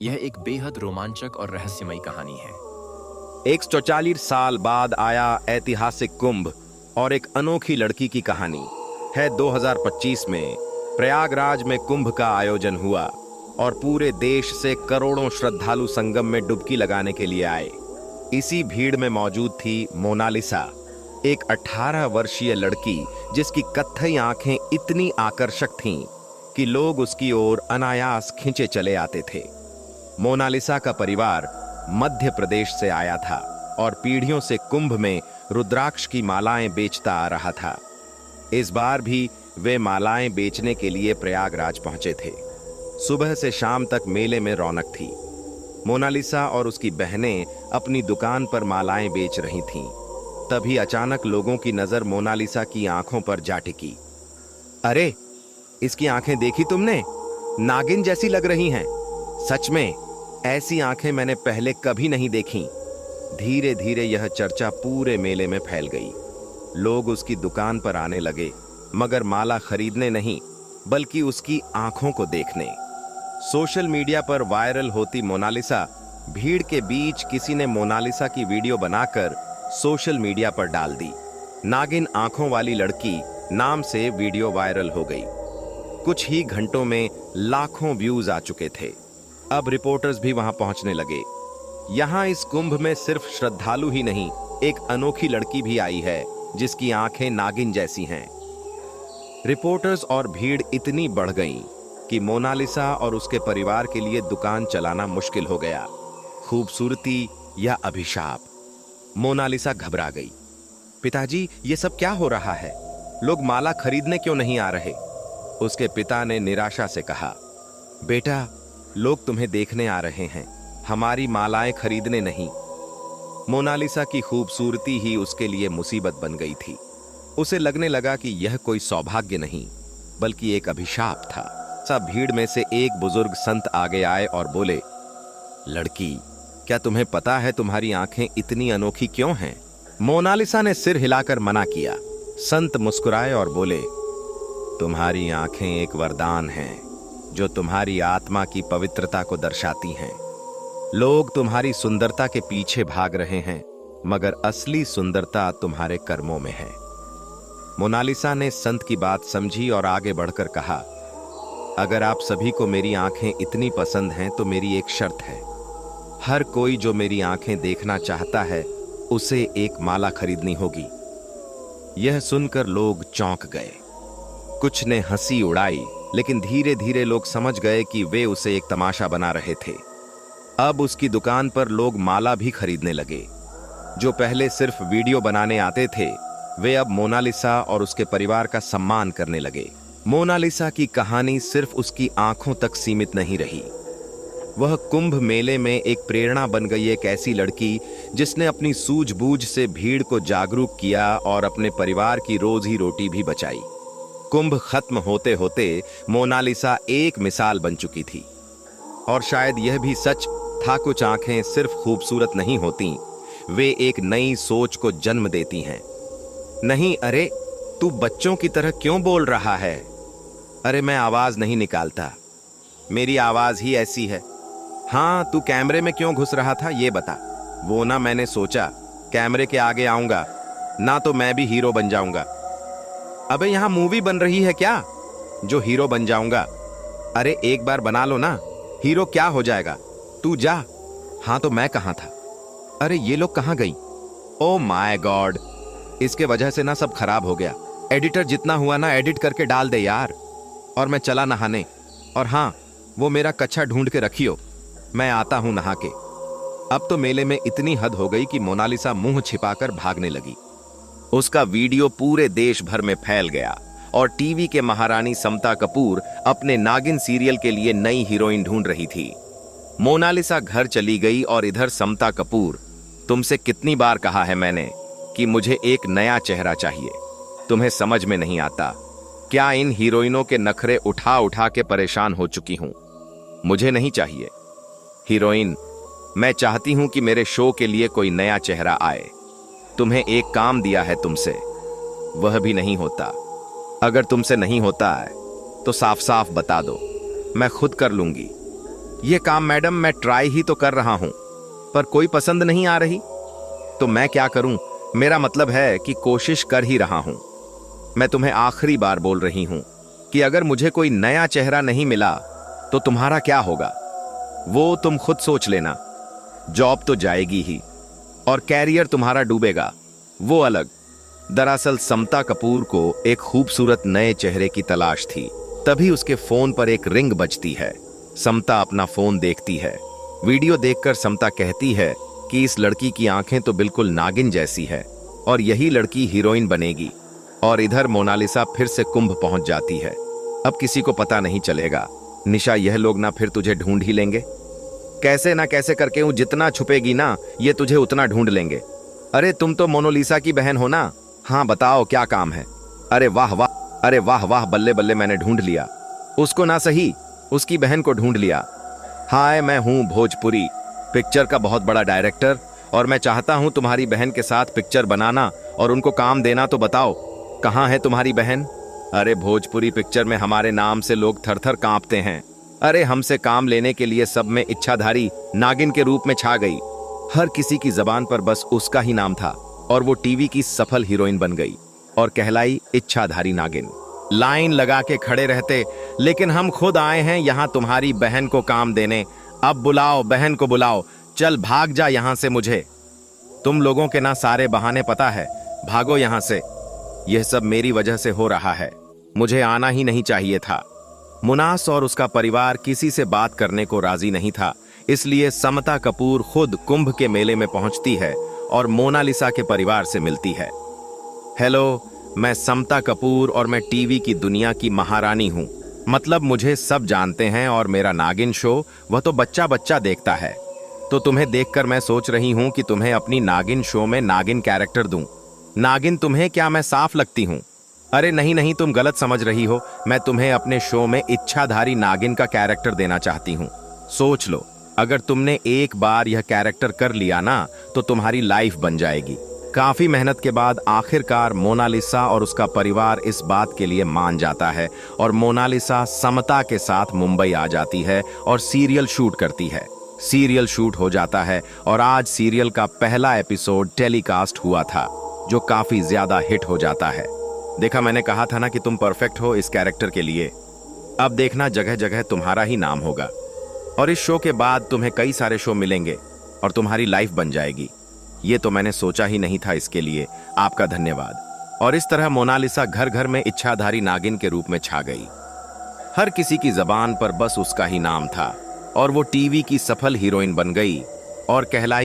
यह एक बेहद रोमांचक और रहस्यमयी कहानी है। 144 साल बाद आया ऐतिहासिक कुंभ और एक अनोखी लड़की की कहानी है। 2025 में प्रयागराज में कुंभ का आयोजन हुआ और पूरे देश से करोड़ों श्रद्धालु संगम में डुबकी लगाने के लिए आए। इसी भीड़ में मौजूद थी मोनालिसा, एक 18 वर्षीय लड़की जिसकी कत्थई आंखें इतनी आकर्षक थीं कि लोग उसकी ओर अनायास खिंचे चले आते थे। मोनालिसा का परिवार मध्य प्रदेश से आया था और पीढ़ियों से कुंभ में रुद्राक्ष की मालाएं बेचता आ रहा था। इस बार भी वे मालाएं बेचने के लिए प्रयागराज पहुंचे थे। सुबह से शाम तक मेले में रौनक थी। मोनालिसा और उसकी बहनें अपनी दुकान पर मालाएं बेच रही थीं। तभी अचानक लोगों की नजर मोनालिसा की आंखों पर जा टिकी। अरे, इसकी आंखें देखी तुमने? नागिन जैसी लग रही हैं। सच में ऐसी आंखें मैंने पहले कभी नहीं देखी। धीरे धीरे यह चर्चा पूरे मेले में फैल गई। लोग उसकी दुकान पर आने लगे, मगर माला खरीदने नहीं, बल्कि उसकी आंखों को देखने। सोशल मीडिया पर वायरल होती मोनालिसा, भीड़ के बीच किसी ने मोनालिसा की वीडियो बनाकर सोशल मीडिया पर डाल दी। नागिन आंखों वाली लड़की नाम से वीडियो वायरल हो गई। कुछ ही घंटों में लाखों व्यूज आ चुके थे। अब रिपोर्टर्स भी वहां पहुंचने लगे। यहां इस कुंभ में सिर्फ श्रद्धालु ही नहीं, एक अनोखी लड़की भी आई है जिसकी आंखें नागिन जैसी हैं। रिपोर्टर्स और भीड़ इतनी बढ़ गई कि मोनालिसा और उसके परिवार के लिए दुकान चलाना मुश्किल हो गया। खूबसूरती या अभिशाप? मोनालिसा घबरा गई। पिताजी, ये सब क्या हो रहा है? लोग माला खरीदने क्यों नहीं आ रहे? उसके पिता ने निराशा से कहा, बेटा, लोग तुम्हें देखने आ रहे हैं, हमारी मालाएं खरीदने नहीं। मोनालिसा की खूबसूरती ही उसके लिए मुसीबत बन गई थी। उसे लगने लगा कि यह कोई सौभाग्य नहीं, बल्कि एक अभिशाप था। सब भीड़ में से एक बुजुर्ग संत आगे आए और बोले, लड़की, क्या तुम्हें पता है तुम्हारी आंखें इतनी अनोखी क्यों हैं? मोनालिसा ने सिर हिलाकर मना किया। संत मुस्कुराए और बोले, तुम्हारी आंखें एक वरदान हैं जो तुम्हारी आत्मा की पवित्रता को दर्शाती हैं। लोग तुम्हारी सुंदरता के पीछे भाग रहे हैं, मगर असली सुंदरता तुम्हारे कर्मों में है। मोनालिसा ने संत की बात समझी और आगे बढ़कर कहा, अगर आप सभी को मेरी आंखें इतनी पसंद हैं तो मेरी एक शर्त है। हर कोई जो मेरी आंखें देखना चाहता है उसे एक माला खरीदनी होगी। यह सुनकर लोग चौंक गए। कुछ ने हंसी उड़ाई, लेकिन धीरे धीरे लोग समझ गए कि वे उसे एक तमाशा बना रहे थे। अब उसकी दुकान पर लोग माला भी खरीदने लगे। जो पहले सिर्फ वीडियो बनाने आते थे, वे अब मोनालिसा और उसके परिवार का सम्मान करने लगे। मोनालिसा की कहानी सिर्फ उसकी आंखों तक सीमित नहीं रही। वह कुंभ मेले में एक प्रेरणा बन गई, एक ऐसी लड़की जिसने अपनी सूझबूझ से भीड़ को जागरूक किया और अपने परिवार की रोजी रोटी भी बचाई। कुंभ खत्म होते होते मोनालिसा एक मिसाल बन चुकी थी। और शायद यह भी सच था, कुछ आंखें सिर्फ खूबसूरत नहीं होती, वे एक नई सोच को जन्म देती हैं। नहीं, अरे तू बच्चों की तरह क्यों बोल रहा है? अरे मैं आवाज नहीं निकालता, मेरी आवाज ही ऐसी है। हाँ, तू कैमरे में क्यों घुस रहा था ये बता। वो ना, मैंने सोचा कैमरे के आगे आऊंगा ना तो मैं भी हीरो बन जाऊंगा। अबे यहाँ मूवी बन रही है क्या जो हीरो बन जाऊंगा? अरे एक बार बना लो ना, हीरो क्या हो जाएगा? तू जा। हाँ तो मैं कहाँ था? अरे ये लोग कहाँ गई? ओ माय गॉड, इसके वजह से ना सब खराब हो गया। एडिटर जितना हुआ ना एडिट करके डाल दे यार। और मैं चला नहाने। और हाँ, वो मेरा कच्छा ढूंढ के रखियो, मैं आता हूं नहा के। अब तो मेले में इतनी हद हो गई कि मोनालिसा मुंह छिपाकर भागने लगी। उसका वीडियो पूरे देश भर में फैल गया और टीवी के महारानी समता कपूर अपने नागिन सीरियल के लिए नई हीरोइन ढूंढ रही थी। मोनालिसा घर चली गई और इधर समता कपूर, तुमसे कितनी बार कहा है मैंने कि मुझे एक नया चेहरा चाहिए, तुम्हें समझ में नहीं आता क्या? इन हीरोइनों के नखरे उठा उठा के परेशान हो चुकी हूं। मुझे नहीं चाहिए हीरोइन, मैं चाहती हूं कि मेरे शो के लिए कोई नया चेहरा आए। तुम्हें एक काम दिया है तुमसे, वह भी नहीं होता। अगर तुमसे नहीं होता है तो साफ साफ बता दो, मैं खुद कर लूंगी। ये काम मैडम मैं ट्राई ही तो कर रहा हूं, पर कोई पसंद नहीं आ रही। तो मैं क्या करूं? मेरा मतलब है कि कोशिश कर ही रहा हूं। मैं तुम्हें आखिरी बार बोल रही हूं कि अगर मुझे कोई नया चेहरा नहीं मिला तो तुम्हारा क्या होगा वो तुम खुद सोच लेना। जॉब तो जाएगी ही और कैरियर तुम्हारा डूबेगा, वो अलग। दरअसल समता कपूर को एक खूबसूरत नए चेहरे की तलाश थी। तभी उसके फोन पर एक रिंग बजती है। समता अपना फोन देखती है। वीडियो देखकर समता कहती है कि इस लड़की की आंखें तो बिल्कुल नागिन जैसी है और यही लड़की हीरोइन बनेगी। और इधर मोनालिसा फिर से कुंभ पहुंच जाती है। अब किसी को पता नहीं चलेगा। निशा, यह लोग ना फिर तुझे ढूंढ ही लेंगे। कैसे ना कैसे करके हूं, जितना छुपेगी ना ये तुझे उतना ढूंढ लेंगे। अरे तुम तो मोनालिसा की बहन हो ना? हाँ बताओ क्या काम है? अरे वाह वाह, अरे वाह वाह, बल्ले बल्ले, मैंने ढूंढ लिया। उसको ना सही, उसकी बहन को ढूंढ लिया। हाय, मैं हूं भोजपुरी पिक्चर का बहुत बड़ा डायरेक्टर और मैं चाहता हूं तुम्हारी बहन के साथ पिक्चर बनाना और उनको काम देना। तो बताओ कहां है तुम्हारी बहन? अरे भोजपुरी पिक्चर में हमारे नाम से लोग थर थर कांपते हैं। अरे हमसे काम लेने के लिए सब में इच्छाधारी नागिन के रूप में छा गई। हर किसी की जबान पर बस उसका ही नाम था और वो टीवी की सफल हीरोइन बन गई और कहलाई इच्छाधारी नागिन। लाइन लगा के खड़े रहते, लेकिन हम खुद आए हैं यहाँ तुम्हारी बहन को काम देने। अब बुलाओ, बहन को बुलाओ। चल भाग जा यहाँ से। मुझे तुम लोगों के ना सारे बहाने पता है, भागो यहाँ से। यह सब मेरी वजह से हो रहा है, मुझे आना ही नहीं चाहिए था। मुनास और उसका परिवार किसी से बात करने को राजी नहीं था, इसलिए समता कपूर खुद कुंभ के मेले में पहुंचती है और मोनालिसा के परिवार से मिलती है। हेलो, मैं समता कपूर और मैं टीवी की दुनिया की महारानी हूं। मतलब मुझे सब जानते हैं और मेरा नागिन शो वह तो बच्चा बच्चा देखता है। तो तुम्हें देखकर मैं सोच रही हूं कि तुम्हें अपनी नागिन शो में नागिन कैरेक्टर दूं। नागिन तुम्हें क्या मैं साफ लगती हूं? अरे नहीं नहीं, तुम गलत समझ रही हो। मैं तुम्हें अपने शो में इच्छाधारी नागिन का कैरेक्टर देना चाहती हूँ। सोच लो, अगर तुमने एक बार यह कैरेक्टर कर लिया ना तो तुम्हारी लाइफ बन जाएगी। काफी मेहनत के बाद आखिरकार मोनालिसा और उसका परिवार इस बात के लिए मान जाता है और मोनालिसा समता के साथ मुंबई आ जाती है और सीरियल शूट करती है। सीरियल शूट हो जाता है और आज सीरियल का पहला एपिसोड टेलीकास्ट हुआ था, जो काफी ज्यादा हिट हो जाता है। देखा, मैंने कहा था ना कि तुम परफेक्ट हो इस कैरेक्टर के लिए। अब देखना, जगह जगह तुम्हारा ही नाम होगा और इस शो के बाद तुम्हें कई सारे शो मिलेंगे और तुम्हारी लाइफ बन जाएगी। ये तो मैंने सोचा ही नहीं था, इसके लिए आपका धन्यवाद। और इस तरह मोनालिसा घर घर में इच्छाधारी नागिन के रूप में छा गई। हर किसी की जबान पर बस उसका ही नाम था और वो टीवी की सफल हीरोइन बन गई और कहलाई